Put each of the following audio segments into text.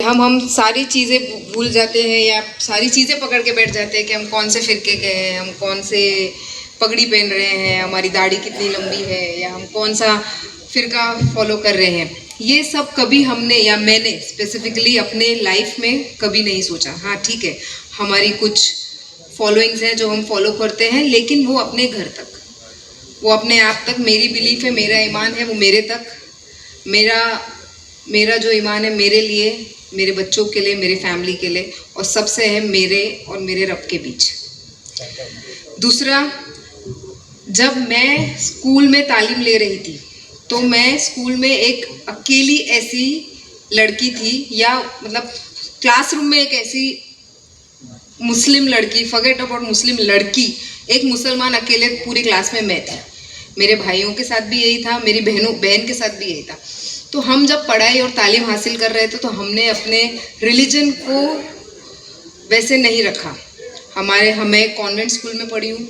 हम सारी चीज़ें भूल जाते हैं या सारी चीज़ें पकड़ के बैठ जाते हैं कि हम कौन से फिरके के हैं, हम कौन से पगड़ी पहन रहे हैं, हमारी दाढ़ी कितनी लंबी है, या हम कौन सा फिरका फॉलो कर रहे हैं। ये सब कभी हमने या मैंने स्पेसिफिकली अपने लाइफ में कभी नहीं सोचा। हाँ ठीक है, हमारी कुछ फॉलोइंग्स हैं जो हम फॉलो करते हैं, लेकिन वो अपने घर तक, वो अपने आप तक। मेरी बिलीफ है, मेरा ईमान है, वो मेरे तक। मेरा जो ईमान है मेरे लिए, मेरे बच्चों के लिए, मेरी फैमिली के लिए, और सबसे है मेरे और मेरे रब के बीच। दूसरा, जब मैं स्कूल में तालीम ले रही थी तो मैं स्कूल में एक अकेली ऐसी लड़की थी, या मतलब क्लासरूम में एक ऐसी मुस्लिम लड़की, फॉरगेट अबाउट मुस्लिम लड़की, एक मुसलमान अकेले पूरी क्लास में मैं थी। मेरे भाइयों के साथ भी यही था, मेरी बहन के साथ भी यही था। तो हम जब पढ़ाई और तालीम हासिल कर रहे थे तो हमने अपने रिलीजन को वैसे नहीं रखा। मैं कॉन्वेंट स्कूल में पढ़ी हूँ,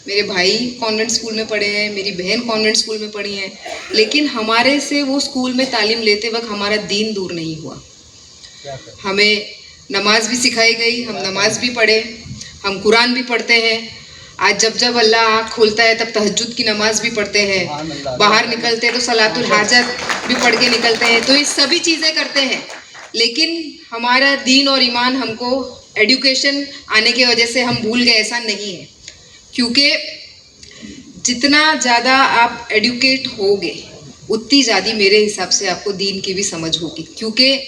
मेरे भाई कॉन्वेंट स्कूल में पढ़े हैं, मेरी बहन कॉन्वेंट स्कूल में पढ़ी हैं, लेकिन हमारे से वो स्कूल में तालीम लेते वक्त हमारा दीन दूर नहीं हुआ। हमें नमाज भी सिखाई गई, हम नमाज भी पढ़े, हम कुरान भी पढ़ते हैं। आज जब अल्लाह आँख खोलता है तब तहज्जुद की नमाज भी पढ़ते हैं, बाहर निकलते हैं तो सलातुल हाजत भी पढ़ के निकलते हैं। तो ये सभी चीज़ें करते हैं, लेकिन हमारा दीन और ईमान हमको एजुकेशन आने की वजह से हम भूल गए, ऐसा नहीं है। क्योंकि जितना ज़्यादा आप एडुकेट होगे उतनी ज़्यादा मेरे हिसाब से आपको दीन की भी समझ होगी, क्योंकि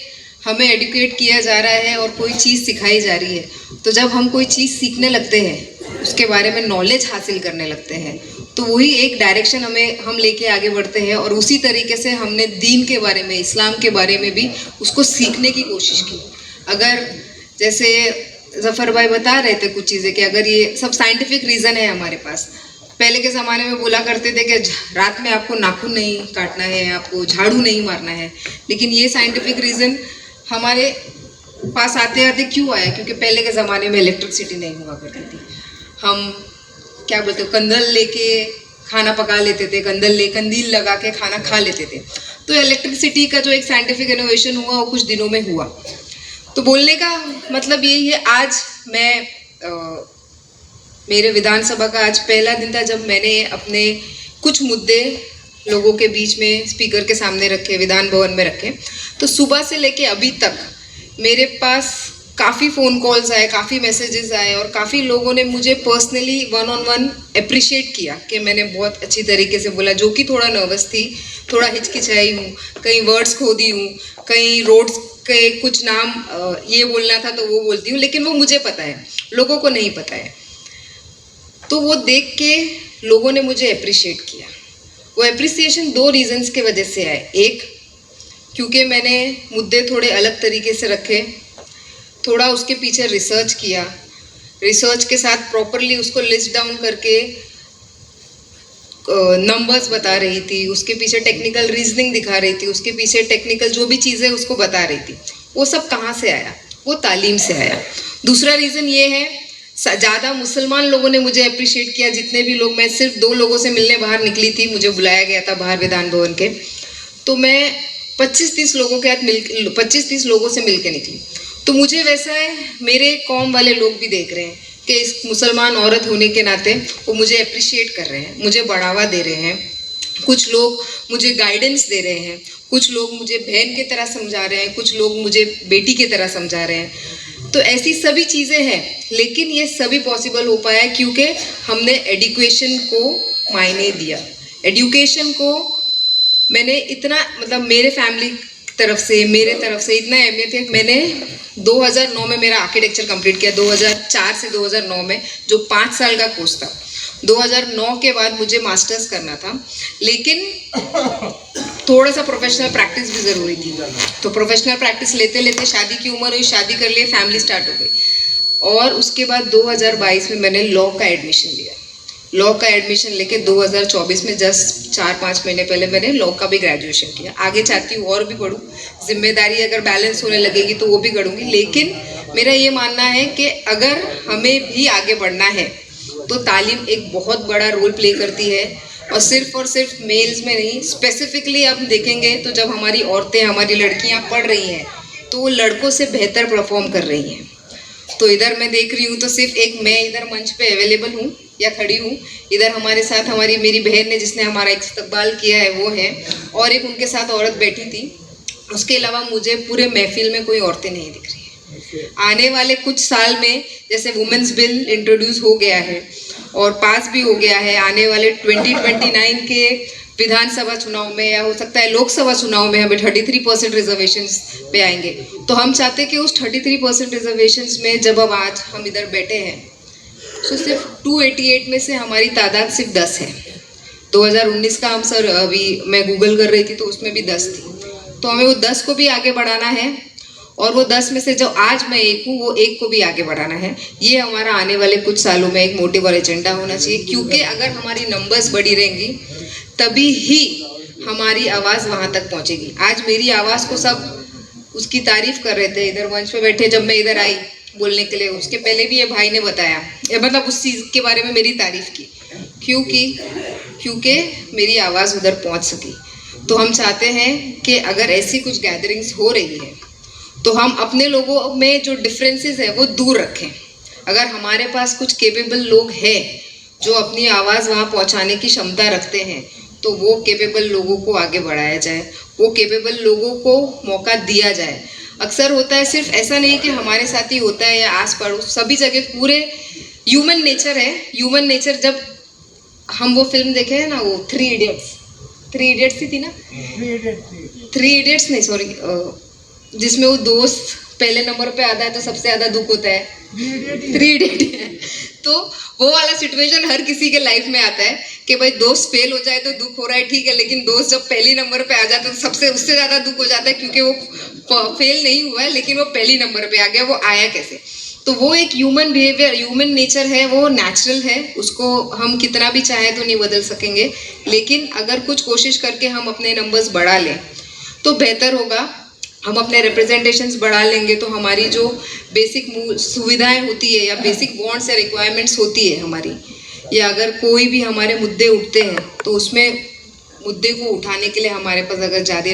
हमें एडुकेट किया जा रहा है और कोई चीज़ सिखाई जा रही है। तो जब हम कोई चीज़ सीखने लगते हैं, उसके बारे में नॉलेज हासिल करने लगते हैं, तो वही एक डायरेक्शन हम लेके आगे बढ़ते हैं। और उसी तरीके से हमने दीन के बारे में, इस्लाम के बारे में भी उसको सीखने की कोशिश की। अगर जैसे ज़फ़र भाई बता रहे थे कुछ चीज़ें कि अगर ये सब साइंटिफिक रीज़न है हमारे पास। पहले के ज़माने में बोला करते थे कि रात में आपको नाखून नहीं काटना है, आपको झाड़ू नहीं मारना है, लेकिन ये साइंटिफिक रीज़न हमारे पास आते आते क्यों आया? क्योंकि पहले के ज़माने में इलेक्ट्रिसिटी नहीं हुआ करती थी। हम क्या बोलते हो, कंदल लेके खाना पका लेते थे, कंदील लगा के खाना खा लेते थे। तो इलेक्ट्रिसिटी का जो एक साइंटिफिक इनोवेशन हुआ वो कुछ दिनों में हुआ। तो बोलने का मतलब यही है, आज मैं मेरे विधानसभा का आज पहला दिन था जब मैंने अपने कुछ मुद्दे लोगों के बीच में स्पीकर के सामने रखे, विधान भवन में रखे। तो सुबह से लेके अभी तक मेरे पास काफ़ी फ़ोन कॉल्स आए, काफ़ी मैसेजेस आए, और काफ़ी लोगों ने मुझे पर्सनली 1-on-1 अप्रिशिएट किया कि मैंने बहुत अच्छी तरीके से बोला, जो कि थोड़ा नर्वस थी, थोड़ा हिचकिचाई हूँ, कहीं वर्ड्स खो दी हूँ, कहीं रोड्स के कुछ नाम ये बोलना था तो वो बोलती हूँ, लेकिन वो मुझे पता है, लोगों को नहीं पता है। तो वो देख के लोगों ने मुझे अप्रिशिएट किया। वो अप्रिसिएशन 2 रीज़न्स के वजह से आए। एक, क्योंकि मैंने मुद्दे थोड़े अलग तरीके से रखे, थोड़ा उसके पीछे रिसर्च किया, रिसर्च के साथ प्रॉपरली उसको लिस्ट डाउन करके नंबर्स बता रही थी, उसके पीछे टेक्निकल रीजनिंग दिखा रही थी, उसके पीछे टेक्निकल जो भी चीज़ें उसको बता रही थी। वो सब कहाँ से आया? वो तालीम से आया। दूसरा रीज़न ये है, ज़्यादा मुसलमान लोगों ने मुझे अप्रिशिएट किया। जितने भी लोग, मैं सिर्फ 2 लोगों से मिलने बाहर निकली थी, मुझे बुलाया गया था बाहर विधान भवन के, तो मैं 25-30 लोगों के साथ 25-30 लोगों से मिल के निकली। तो मुझे वैसा है, मेरे कौम वाले लोग भी देख रहे हैं कि इस मुसलमान औरत होने के नाते वो मुझे अप्रिशिएट कर रहे हैं, मुझे बढ़ावा दे रहे हैं। कुछ लोग मुझे गाइडेंस दे रहे हैं, कुछ लोग मुझे बहन की तरह समझा रहे हैं, कुछ लोग मुझे बेटी की तरह समझा रहे हैं। तो ऐसी सभी चीज़ें हैं, लेकिन ये सभी पॉसिबल हो पाया क्योंकि हमने एजुकेशन को मायने दिया। एजुकेशन को मैंने इतना, मतलब मेरे फैमिली तरफ से, मेरे तरफ से इतना अहमियत है। मैंने 2009 में मेरा आर्किटेक्चर कंप्लीट किया, 2004 से 2009 में, जो 5 साल का कोर्स था। 2009 के बाद मुझे मास्टर्स करना था, लेकिन थोड़ा सा प्रोफेशनल प्रैक्टिस भी ज़रूरी थी। तो प्रोफेशनल प्रैक्टिस लेते लेते शादी की उम्र हुई, शादी कर लिए, फैमिली स्टार्ट हो गई। और उसके बाद 2022 में मैंने लॉ का एडमिशन लिया। लॉ का एडमिशन लेके 2024 में जस्ट 4-5 महीने पहले मैंने लॉ का भी ग्रेजुएशन किया। आगे चाहती हूँ और भी पढ़ूँ, जिम्मेदारी अगर बैलेंस होने लगेगी तो वो भी करूँगी। लेकिन मेरा ये मानना है कि अगर हमें भी आगे बढ़ना है तो तालीम एक बहुत बड़ा रोल प्ले करती है, और सिर्फ मेल्स में नहीं, स्पेसिफिकली आप देखेंगे तो जब हमारी औरतें, हमारी लड़कियाँ पढ़ रही हैं तो वो लड़कों से बेहतर परफॉर्म कर रही हैं। तो इधर मैं देख रही हूँ तो सिर्फ एक मैं इधर मंच पे अवेलेबल हूँ या खड़ी हूँ, इधर हमारे साथ हमारी मेरी बहन ने जिसने हमारा इस्तकबाल किया है वो है, और एक उनके साथ औरत बैठी थी। उसके अलावा मुझे पूरे महफिल में कोई औरतें नहीं दिख रही है। आने वाले कुछ साल में जैसे वुमेन्स बिल इंट्रोड्यूस हो गया है और पास भी हो गया है, आने वाले 2029 के विधानसभा चुनाव में या हो सकता है लोकसभा चुनाव में हमें 33% रिजर्वेशंस पे आएंगे। तो हम चाहते हैं कि उस 33% रिजर्वेशंस में जब अब आज हम इधर बैठे हैं तो सिर्फ 288 में से हमारी तादाद सिर्फ 10 है। 2019 का हम सर अभी मैं गूगल कर रही थी तो उसमें भी 10 थी। तो हमें वो 10 को भी आगे बढ़ाना है और वो 10 में से जो आज मैं एक हूँ वो एक को भी आगे बढ़ाना है। ये हमारा आने वाले कुछ सालों में एक मोटिव और एजेंडा होना चाहिए, क्योंकि अगर हमारी नंबर्स बढ़ी रहेंगी तभी ही हमारी आवाज़ वहाँ तक पहुँचेगी। आज मेरी आवाज़ को सब उसकी तारीफ कर रहे थे इधर मंच पे बैठे, जब मैं इधर आई बोलने के लिए उसके पहले भी ये भाई ने बताया, मतलब उस चीज़ के बारे में मेरी तारीफ की, क्योंकि मेरी आवाज़ उधर पहुँच सकी। तो हम चाहते हैं कि अगर ऐसी कुछ गैदरिंग्स हो रही है तो हम अपने लोगों में जो डिफरेंसेस है वो दूर रखें। अगर हमारे पास कुछ केपेबल लोग हैं जो अपनी आवाज़ वहाँ पहुँचाने की क्षमता रखते हैं तो वो केपेबल लोगों को आगे बढ़ाया जाए, वो केपेबल लोगों को मौका दिया जाए। अक्सर होता है, सिर्फ ऐसा नहीं कि हमारे साथ ही होता है या आस पड़ोस, सभी जगह पूरे ह्यूमन नेचर है। ह्यूमन नेचर, जब हम वो फिल्म देखे हैं ना, वो थ्री इडियट्स ही थी ना, थ्री इडियट्स नहीं सॉरी, जिसमें वो दोस्त पहले नंबर पे आता है तो सबसे ज़्यादा दुख होता है, थ्री इडियट है। तो वो वाला सिचुएशन हर किसी के लाइफ में आता है कि भाई दोस्त फेल हो जाए तो दुख हो रहा है, ठीक है, लेकिन दोस्त जब पहली नंबर पे आ जाता है तो सबसे उससे ज़्यादा दुख हो जाता है, क्योंकि वो फेल नहीं हुआ है लेकिन वो पहली नंबर पे आ गया, वो आया कैसे। तो वो एक ह्यूमन बिहेवियर, ह्यूमन नेचर है, वो नेचुरल है, उसको हम कितना भी चाहें तो नहीं बदल सकेंगे। लेकिन अगर कुछ कोशिश करके हम अपने नंबर्स बढ़ा लें तो बेहतर होगा। हम अपने रिप्रेजेंटेशंस बढ़ा लेंगे तो हमारी जो बेसिक सुविधाएं होती है या बेसिक वांट्स या रिक्वायरमेंट्स होती है हमारी, या अगर कोई भी हमारे मुद्दे उठते हैं तो उसमें मुद्दे को उठाने के लिए हमारे पास अगर ज़्यादा